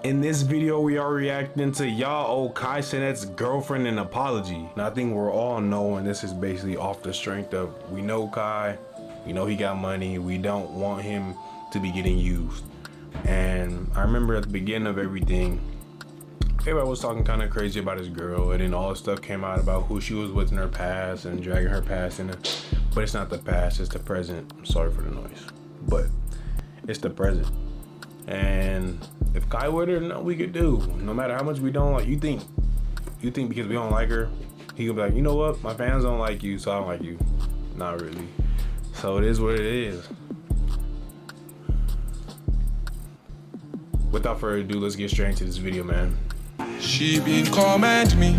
In this video, we are reacting to Yall Kai Cenat's girlfriend and apology. Now, I think we're all knowing this is basically off the strength of, we know Kai, we know he got money, we don't want him to be getting used. And I remember at the beginning of everything, everybody was talking kind of crazy about his girl, and then all this stuff came out about who she was with in her past and dragging her past in it. But it's not the past, it's the present. I'm sorry for the noise, but it's the present. And if Kai with her, nothing we could do. No matter how much we don't like, you think because we don't like her, he could be like, you know what, my fans don't like you, so I don't like you. Not really. So it is what it is. Without further ado, let's get straight into this video, man. She been comment me.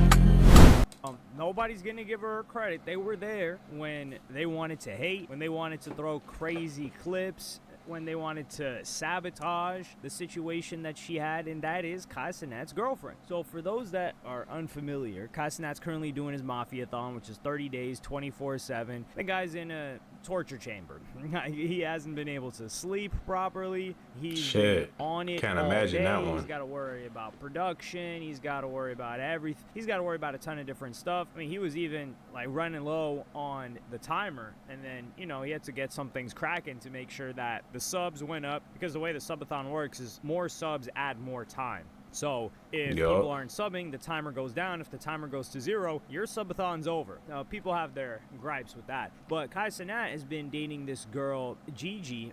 Nobody's gonna give her credit. They were there when they wanted to hate, when they wanted to throw crazy clips, when they wanted to sabotage the situation that she had, and that is Kai Cenat's girlfriend. So for those that are unfamiliar, Kai Cenat's currently doing his Mafia-thon, which is 30 days, 24/7. The guy's in a torture chamber. He hasn't been able to sleep properly. He's on it Can't all imagine day. that one. He's got to worry about production. He's got to worry about everything. He's got to worry about a ton of different stuff. I mean, he was even like running low on the timer, and then, you know, he had to get some things cracking to make sure that the subs went up, because the way the subathon works is more subs add more time. So if people aren't subbing, the timer goes down. If the timer goes to 0, your subathon's over. Now, people have their gripes with that. But Kai Cenat has been dating this girl, Gigi,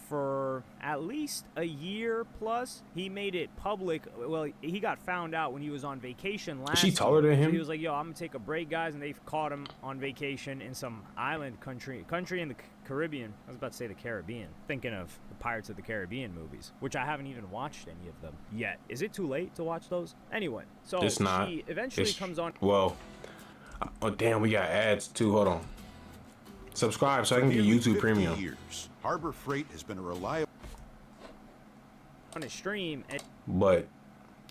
for at least a year plus. He made it public. Well, he got found out when he was on vacation last year. She taller than him? So he was like, yo, I'm gonna take a break, guys, and they caught him on vacation in some island country in the Caribbean. I was about to say the Caribbean, thinking of the Pirates of the Caribbean movies, which I haven't even watched any of them yet. Is it too late to watch those? Anyway, so it's not. she eventually comes on. Well, oh damn, we got ads too. Hold on. Subscribe so I can get YouTube Premium. Years, Harbor Freight has been a reliable On a stream. And but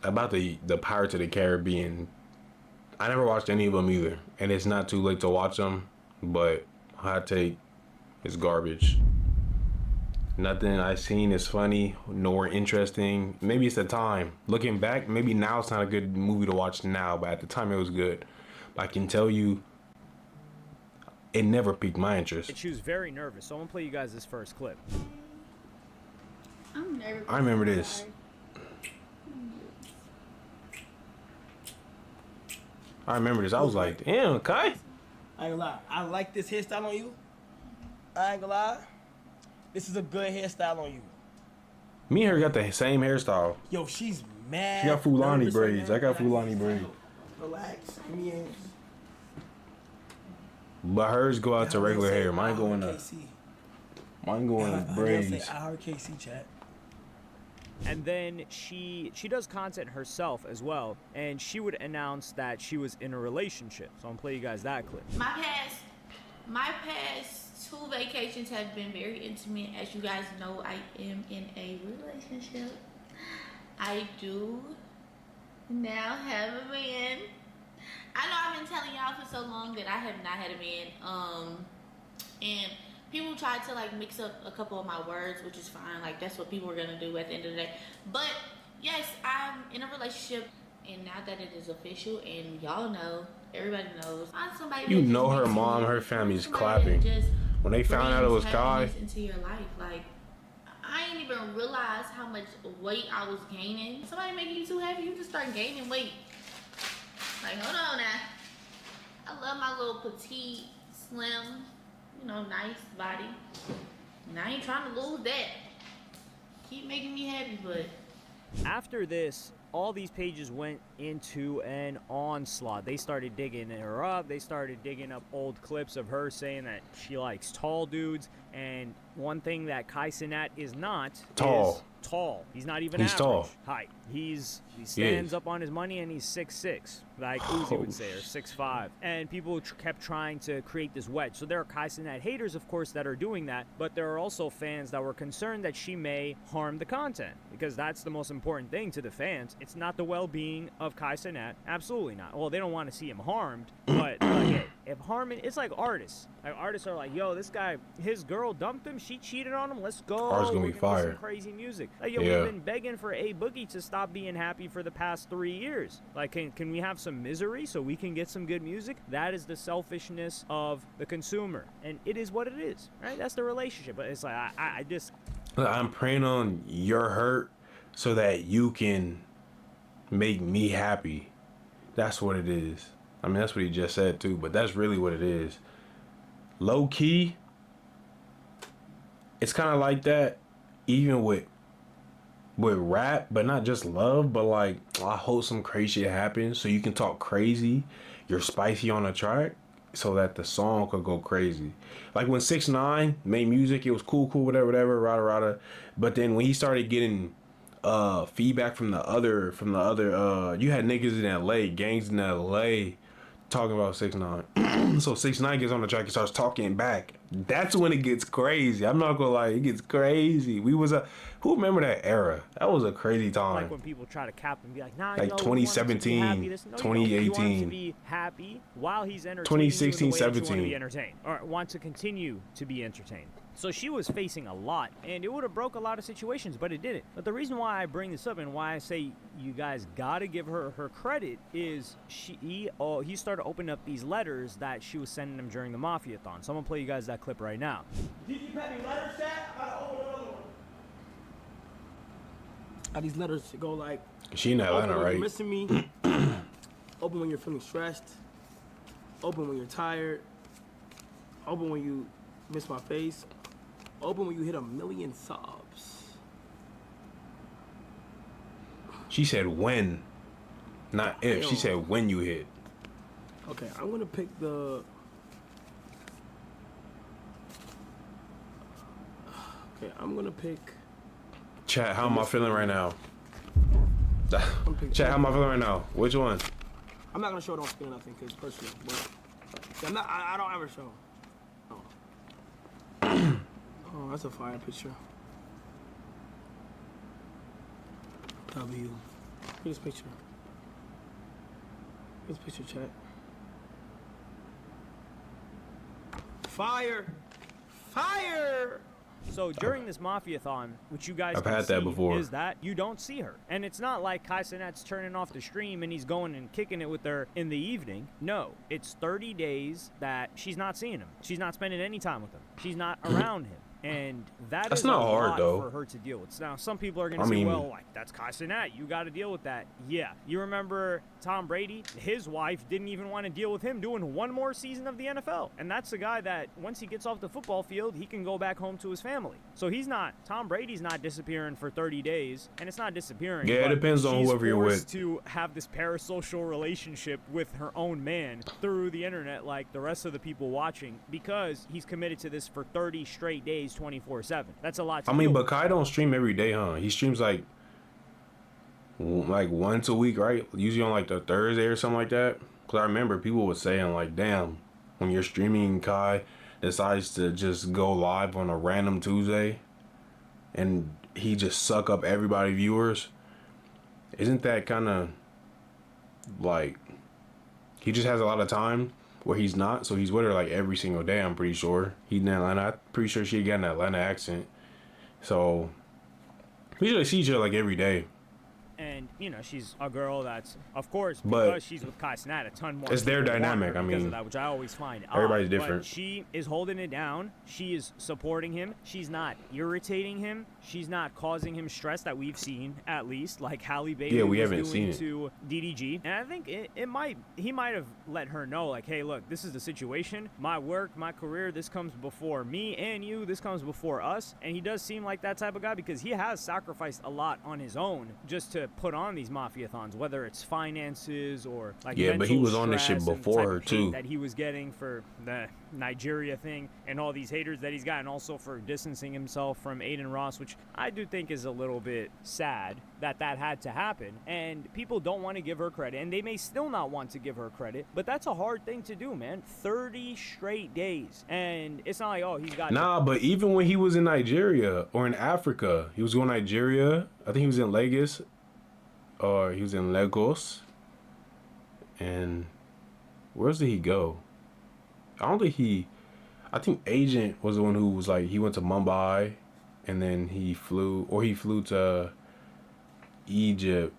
about the Pirates of the Caribbean, I never watched any of them either, and it's not too late to watch them. But hot take, it's garbage. Nothing I've seen is funny nor interesting. Maybe it's the time. Looking back, maybe now it's not a good movie to watch now, but at the time it was good. But I can tell you, it never piqued my interest. she was very nervous. So I'm gonna play you guys this first clip. I'm nervous. I remember this. I remember this. I was like, damn, Kai. I ain't gonna lie. I like this hairstyle on you. I ain't gonna lie. This is a good hairstyle on you. Me and her got the same hairstyle. Yo, she's mad. She got Fulani nervous braids. right now. I got Fulani braids. Relax. Give me hands. But hers go out to regular hair. Mine going to braids. I heard KC chat. And then she does content herself as well, and she would announce that she was in a relationship. So I'm gonna play you guys that clip. My past 2 vacations have been very intimate. As you guys know, I am in a relationship. I do now have a man. I know I've been telling y'all for so long that I have not had a man. And people try to like mix up a couple of my words, which is fine. Like, that's what people are gonna do at the end of the day. But yes, I'm in a relationship, and now that it is official, and y'all know, everybody knows, find somebody. You know her mom, her family's clapping. When they found out it was Kai. Into your life, like, I ain't even realize how much weight I was gaining. Somebody making you too heavy, you just start gaining weight. Like, hold on now. I love my little petite, slim, you know, nice body. And I ain't trying to lose that. Keep making me happy, but After this, all these pages went into an onslaught. They started digging her up. They started digging up old clips of her saying that she likes tall dudes. And one thing that Kai Cenat is not is tall. He's not even average tall height. He stands up on his money, and he's 6'6", like Uzi would say, or 6'5". And people kept trying to create this wedge. So there are Kai Cenat haters, of course, that are doing that, but there are also fans that were concerned that she may harm the content, because that's the most important thing to the fans. It's not the well-being of Kai Cenat. Absolutely not. Well, they don't want to see him harmed, but like, if Harmon, it's like artists. Like artists are like, yo, this guy, his girl dumped him. She cheated on him. Let's go. Ours gonna be We're listen fire. to crazy music. Like, yo, Yeah. we've been begging for A Boogie to stop being happy for the past 3 years. Like, can we have some misery so we can get some good music? That is the selfishness of the consumer, and it is what it is, right? That's the relationship. But it's like I just. I'm preying on your hurt so that you can make me happy. That's what it is. I mean, that's what he just said too, but that's really what it is. Low key, it's kind of like that even with rap, but not just love, but like, I hope some crazy shit happens so you can talk crazy, you're spicy on a track, so that the song could go crazy. Like when 6ix9ine made music, it was cool, whatever, rada. But then when he started getting feedback from the other you had niggas in LA, gangs in LA talking about 6ix9ine. So 6ix9ine gets on the track and starts talking back. That's when it gets crazy. I'm not gonna lie, it gets crazy. Who remember that era? That was a crazy time. Like when people try to cap and be like, nah, Like you know, 2017, 2018. You want him to be happy while he's entertained. 2016, you in the way that you want to 17. be entertained, or want to continue to be entertained. So she was facing a lot, and it would have broke a lot of situations, but it didn't. But the reason why I bring this up and why I say you guys gotta give her her credit is he started opening up these letters that she was sending him during the Mafia-thon. So I'm gonna play you guys that clip right now. Did you have any letters, Chat? I gotta open another one. How these letters go like, She in Atlanta, open when right? you're missing me, open when you're feeling stressed, open when you're tired, open when you miss my face, open when you hit 1,000,000 subs. She said when, not if. She Damn. said when you hit. Okay, I'm gonna pick the. Okay, I'm gonna pick. Chat, how am I feeling right now? pick- Chat, how am I feeling right now? Which one? I'm not gonna show it on screen or nothing because personal, but yeah, I don't ever show. Oh. Oh, that's a fire picture. W. Look at this picture. Look at this picture, chat. Fire! Fire! So during this Mafia-thon, which you guys I've can had that see, before. is that you don't see her. And it's not like Cenat's turning off the stream and he's going and kicking it with her in the evening. No, it's 30 days that she's not seeing him. She's not spending any time with him. She's not around him. And that's Not a hard, lot though. for her to deal with. Now, some people are going I to say, mean- well, like, that's Cenat. You got to deal with that. Yeah. You remember Tom Brady? His wife didn't even want to deal with him doing one more season of the NFL. And that's the guy that, once he gets off the football field, he can go back home to his family. So Tom Brady's not disappearing for 30 days. And it's not disappearing. Yeah, it but depends on she's whoever you're forced with. to have this parasocial relationship with her own man through the internet like the rest of the people watching because he's committed to this for 30 straight days, 24/7. That's a lot to I mean, deal but with. Kai don't stream every day, huh? He streams like once a week, right? Usually on like the Thursday or something like that. Because I remember people were saying like, damn, when you're streaming, Kai decides to just go live on a random Tuesday and he just suck up everybody viewers. Isn't that kind of like he just has a lot of time where he's not, so he's with her like every single day. I'm pretty sure he's in Atlanta. I'm pretty sure she got an Atlanta accent, so we usually see each other like every day. And, you know, she's a girl that's, of course, But because she's with Cenat, a ton more. it's their people want dynamic, her I because mean, of that, which I always find odd. everybody's But different. she is holding it down. She is supporting him. She's not irritating him. She's not causing him stress that we've seen, at least, like Halle Bailey Yeah, we was haven't doing seen it. to DDG. And I think he might have let her know, like, hey, look, this is the situation. My work, my career, this comes before me and you. This comes before us. And he does seem like that type of guy because he has sacrificed a lot on his own just to put on these Mafia-thons, whether it's finances or like Yeah, but he mental was on this shit stress and the before type her, of hate too. that he was getting for the Nigeria thing and all these haters that he's got, and also for distancing himself from Aiden Ross, which I do think is a little bit sad that had to happen. And people don't want to give her credit, and they may still not want to give her credit, but that's a hard thing to do, man. 30 straight days, and it's not like, oh, he's got Nah, but even when he was in Nigeria or in Africa, he was going to Nigeria. I think he was in Lagos, or he was in Lagos. And where else did he go? I don't think he. I think Agent was the one who was like he went to Mumbai, and then he flew to Egypt.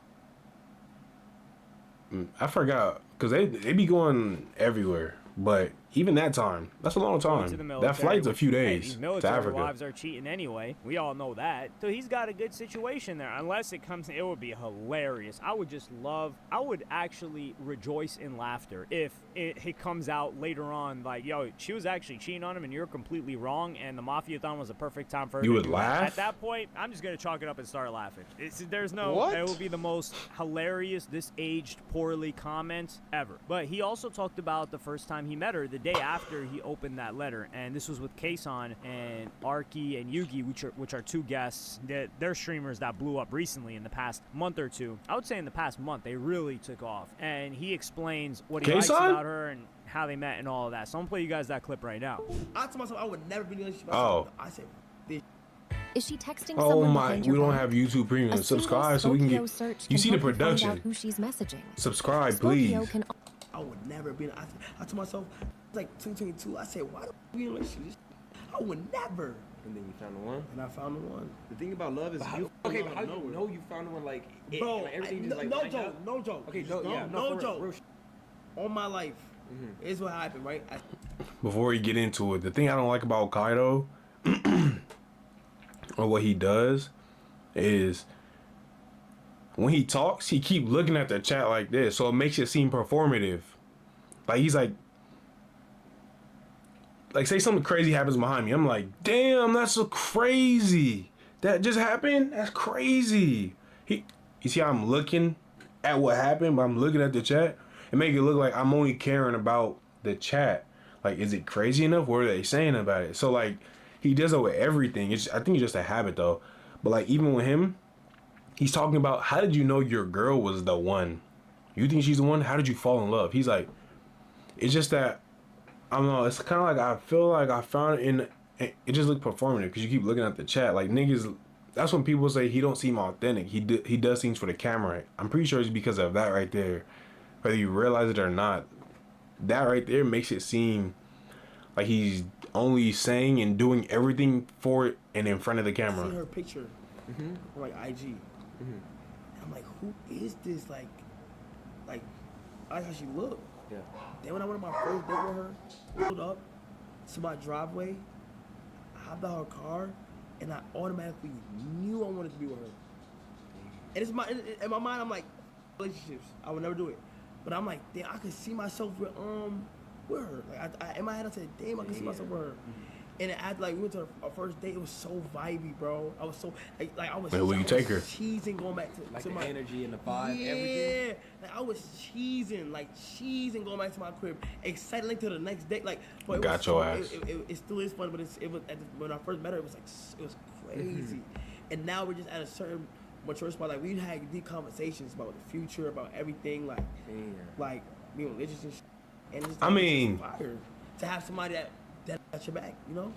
I forgot because they be going everywhere. But even that time, that's a long time. That flight's a few days these to military Africa. wives are cheating anyway. We all know that. So he's got a good situation there. Unless it comes, it would be hilarious. I would actually rejoice in laughter if it comes out later on like, yo, she was actually cheating on him and you're completely wrong, and the Mafia-thon was a perfect time for her You to would do that. laugh? At that point, I'm just going to chalk it up and start laughing. There's no, What? it will be the most hilarious, this aged poorly comment ever. But he also talked about the first time he met her, the day after he opened that letter, and this was with Kason and Arky and Yugi, which are two guests. They're streamers that blew up recently in the past month or two. I would say in the past month they really took off, and he explains what he likes Kason? about her and how they met and all of that. So I'm gonna play you guys that clip right now. I told myself I would never be in a relationship. Oh. I said, this. Is she texting Oh someone my, behind we your don't back? have YouTube Premium. A single Subscribe so we can Spokio get. search You can see the help find out production. who she's messaging. Subscribe, Spokio please. can I would never be in I told myself, it's like 2022. I said, why do I be in a relationship? I would never. And then you found the one. And I found the one. The thing about love is you. okay, But how no, you know you found the one? Like, Bro, like everything just like no lined joke, up? no joke. Okay, Just yeah, no for real, joke. real All my life, here's what happened, right? Before we get into it, the thing I don't like about Kaido or what he does is when he talks, he keep looking at the chat like this, so it makes it seem performative. Like he's like say something crazy happens behind me. I'm like, damn, that's so crazy. That just happened? That's crazy. You see how I'm looking at what happened, but I'm looking at the chat and make it look like I'm only caring about the chat. Like, is it crazy enough? What are they saying about it? So like, he does it with everything. I think it's just a habit though. But like, even with him, he's talking about how did you know your girl was the one? You think she's the one? How did you fall in love? He's like, it's just that I don't know. It's kind of like I feel like I found it in. It just looked performative because you keep looking at the chat. Like niggas, that's when people say he don't seem authentic. He does things for the camera. I'm pretty sure it's because of that right there. Whether you realize it or not, that right there makes it seem like he's only saying and doing everything for it and in front of the I camera. seen her picture on like IG. I'm like, who is this? Like, I like how she looked. Yeah. Then when I went on my first date with her, pulled up to my driveway, I hopped out her car, and I automatically knew I wanted to be with her. And it's in my mind, I'm like, relationships, I would never do it. But I'm like, damn, I could see myself with her. Like in my head, I said, damn, I can see myself with her. And we went to our first date. It was so vibey, bro. I was so I was. Where will you take her? Cheesing going back to Like to the my energy and the vibe, yeah, everything. like I was cheesing going back to my crib, excited like to the next day. Like, but it Got was your so, ass. It still is fun, but it was when I first met her, it was crazy. And now we're just at a certain mature spot. Like we had deep conversations about the future, about everything. Like, like being religious and shit. And it's I mean, fire to have somebody that got your back, you know.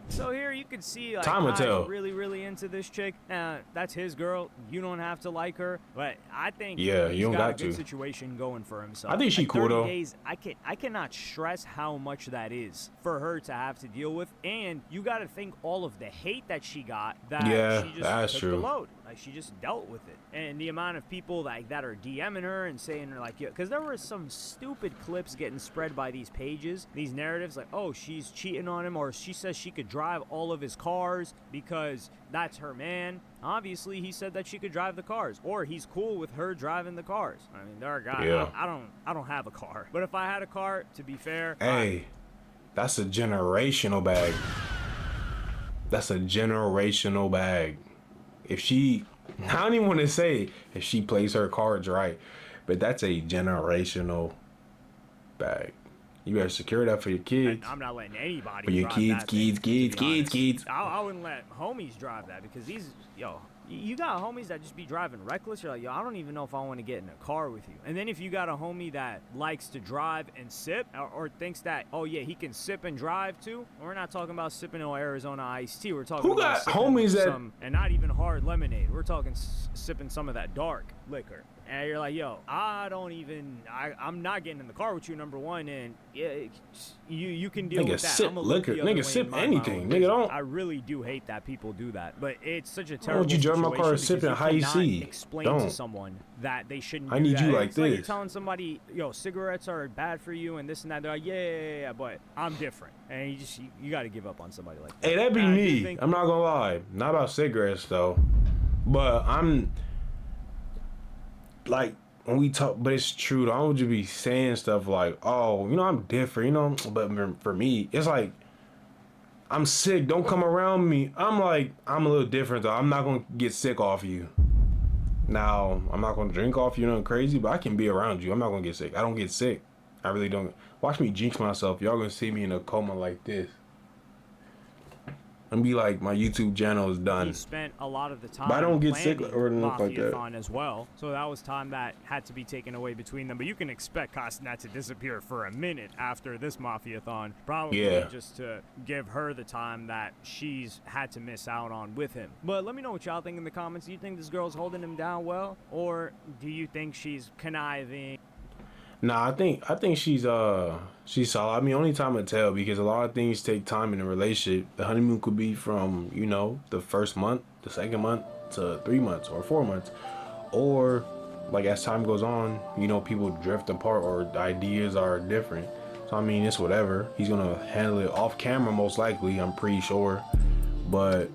So here you can see like Time will Kai's tell. really into this chick. That's his girl. You don't have to like her, but I think Yeah, he's you don't got got a good to. situation going for himself. I think she Like, cool, 30 though. Days, I cannot stress how much that is for her to have to deal with, and you got to think all of the hate that she got. That Yeah, she just that's took true. the load. Like she just dealt with it, and the amount of people that are DMing her and saying like, because there were some stupid clips getting spread by these pages, these narratives like, oh, she's cheating on him, or she says she could drive all of his cars because that's her man. Obviously, he said that she could drive the cars, or he's cool with her driving the cars. I mean, there are guys. Yeah. I don't have a car, but if I had a car, to be fair, Hey, that's a generational bag. That's a generational bag. If she, I don't even want to say if she plays her cards right, but that's a generational bag. You better secure that for your kids. I'm not letting anybody For your drive kids, that thing, kids, to be honest. kids. I wouldn't let homies drive that because you got homies that just be driving reckless. You're like, yo, I don't even know if I want to get in a car with you. And then if you got a homie that likes to drive and sip, or thinks that, oh yeah, he can sip and drive too. We're not talking about sipping on Arizona iced tea. We're talking Who about got sipping homies that- some, and not even hard lemonade. We're talking sipping some of that dark. liquor. And you're like, yo, I'm not getting in the car with you, number one, and yeah, you can deal Nigga with that. sip I'ma look liquor. the other way Nigga and sip mind my anything. own Nigga business. don't. I really do hate that people do that, but it's such a Why terrible don't you drive my car situation sipping because high you cannot C? explain Don't. to someone that they shouldn't I do need that. you like It's like you're this. telling somebody, yo, cigarettes are bad for you and this and that. They're like, yeah, but I'm different. And you got to give up on somebody like that. Hey, that'd be And I do me. think- I'm not gonna lie. Not about cigarettes though, but I'm like when we talk. But it's true. I don't just be saying stuff like, "Oh, you know, I'm different," you know. But for me, it's like I'm sick. Don't come around me. I'm like I'm a little different though. I'm not gonna get sick off you. Now I'm not gonna drink off you, nothing crazy, but I can be around you. I'm not gonna get sick. I don't get sick. I really don't. Watch me jinx myself. Y'all gonna see me in a coma like this. And be like, my YouTube channel is done. He spent a lot of the time But I don't get sick planning or anything like that. Mafia-thon as well, so that was time that had to be taken away between them. But you can expect Cenat to disappear for a minute after this Mafia-thon, probably Yeah. just to give her the time that she's had to miss out on with him. But let me know what y'all think in the comments. Do you think this girl's holding him down well, or do you think she's conniving? Nah, I think she's solid. I mean, only time will tell because a lot of things take time in a relationship. The honeymoon could be from, you know, the first month, the second month to 3 months or 4 months. Or like as time goes on, you know, people drift apart or the ideas are different. So I mean, it's whatever. He's gonna handle it off camera most likely, I'm pretty sure. But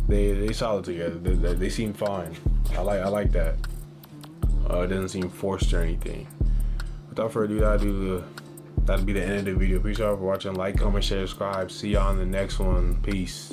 they solid together. They seem fine. I like that. It doesn't seem forced or anything. Without further ado, that'll be the end of the video. Appreciate y'all for watching. Like, comment, share, subscribe. See y'all on the next one. Peace.